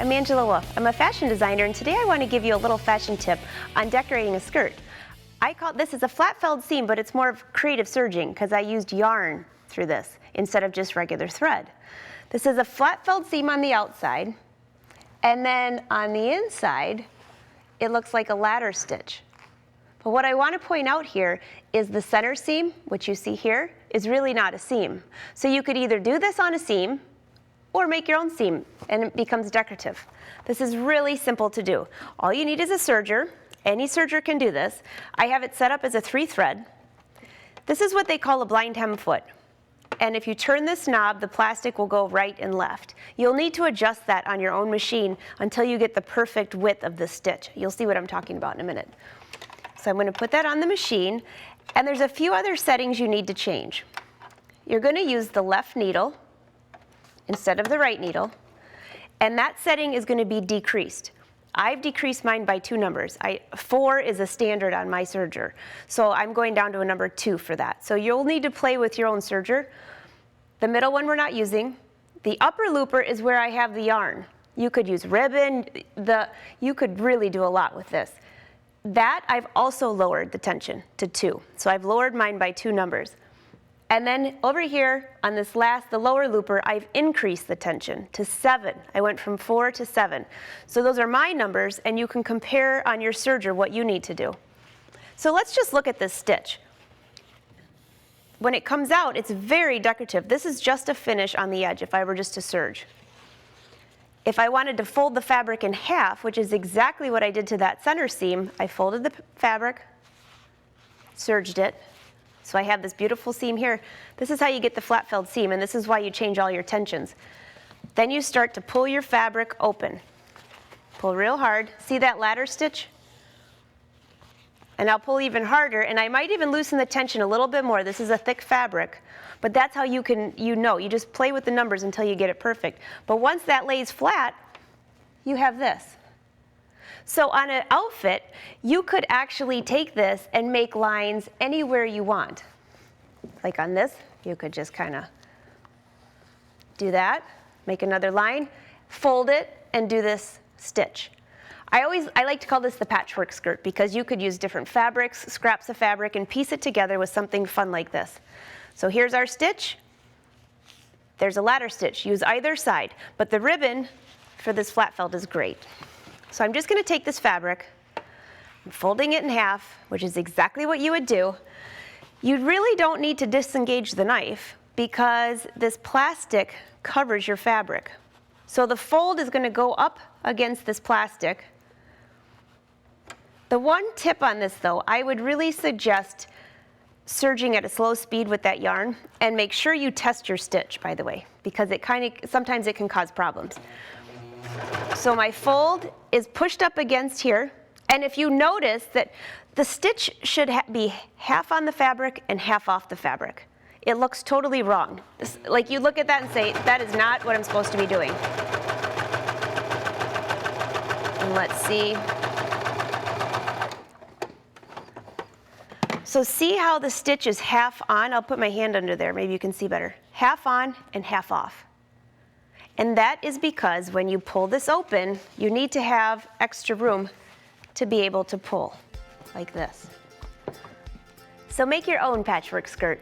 I'm Angela Wolf. I'm a fashion designer, and today I want to give you a little fashion tip on decorating a skirt. I call this is a flat felled seam, but it's more of creative serging because I used yarn through this instead of just regular thread. This is a flat felled seam on the outside, and then on the inside, it looks like a ladder stitch. But what I want to point out here is the center seam, which you see here, is really not a seam. So you could either do this on a seam or make your own seam, and it becomes decorative. This is really simple to do. All you need is a serger. Any serger can do this. I have it set up as a 3-thread. This is what they call a blind hem foot. And if you turn this knob, the plastic will go right and left. You'll need to adjust that on your own machine until you get the perfect width of the stitch. You'll see what I'm talking about in a minute. So I'm going to put that on the machine, and there's a few other settings you need to change. You're going to use the left needle instead of the right needle, and that setting is going to be decreased. I've decreased mine by 2 numbers. 4 is a standard on my serger, so I'm going down to a number 2 for that. So you'll need to play with your own serger. The middle one we're not using. The upper looper is where I have the yarn. You could use ribbon. You could really do a lot with this. That I've also lowered the tension to 2, so I've lowered mine by 2 numbers. And then over here on this the lower looper, I've increased the tension to 7. I went from 4 to 7. So those are my numbers, and you can compare on your serger what you need to do. So let's just look at this stitch. When it comes out, it's very decorative. This is just a finish on the edge if I were just to serge. If I wanted to fold the fabric in half, which is exactly what I did to that center seam, I folded the fabric, serged it. So I have this beautiful seam here. This is how you get the flat felled seam, and this is why you change all your tensions. Then you start to pull your fabric open. Pull real hard. See that ladder stitch? And I'll pull even harder, and I might even loosen the tension a little bit more. This is a thick fabric, but that's how you just play with the numbers until you get it perfect. But once that lays flat, you have this. So on an outfit, you could actually take this and make lines anywhere you want. Like on this, you could just kind of do that, make another line, fold it, and do this stitch. I like to call this the patchwork skirt because you could use different fabrics, scraps of fabric, and piece it together with something fun like this. So here's our stitch. There's a ladder stitch. Use either side, but the ribbon for this flat felled is great. So I'm just going to take this fabric, I'm folding it in half, which is exactly what you would do. You really don't need to disengage the knife because this plastic covers your fabric. So the fold is going to go up against this plastic. The one tip on this though, I would really suggest serging at a slow speed with that yarn, and make sure you test your stitch, by the way, because sometimes it can cause problems. So my fold is pushed up against here, and if you notice that the stitch should be half on the fabric and half off the fabric. It looks totally wrong. Like you look at that and say, that is not what I'm supposed to be doing. And let's see. So see how the stitch is half on? I'll put my hand under there, maybe you can see better. Half on and half off. And that is because when you pull this open, you need to have extra room to be able to pull, like this. So make your own patchwork skirt.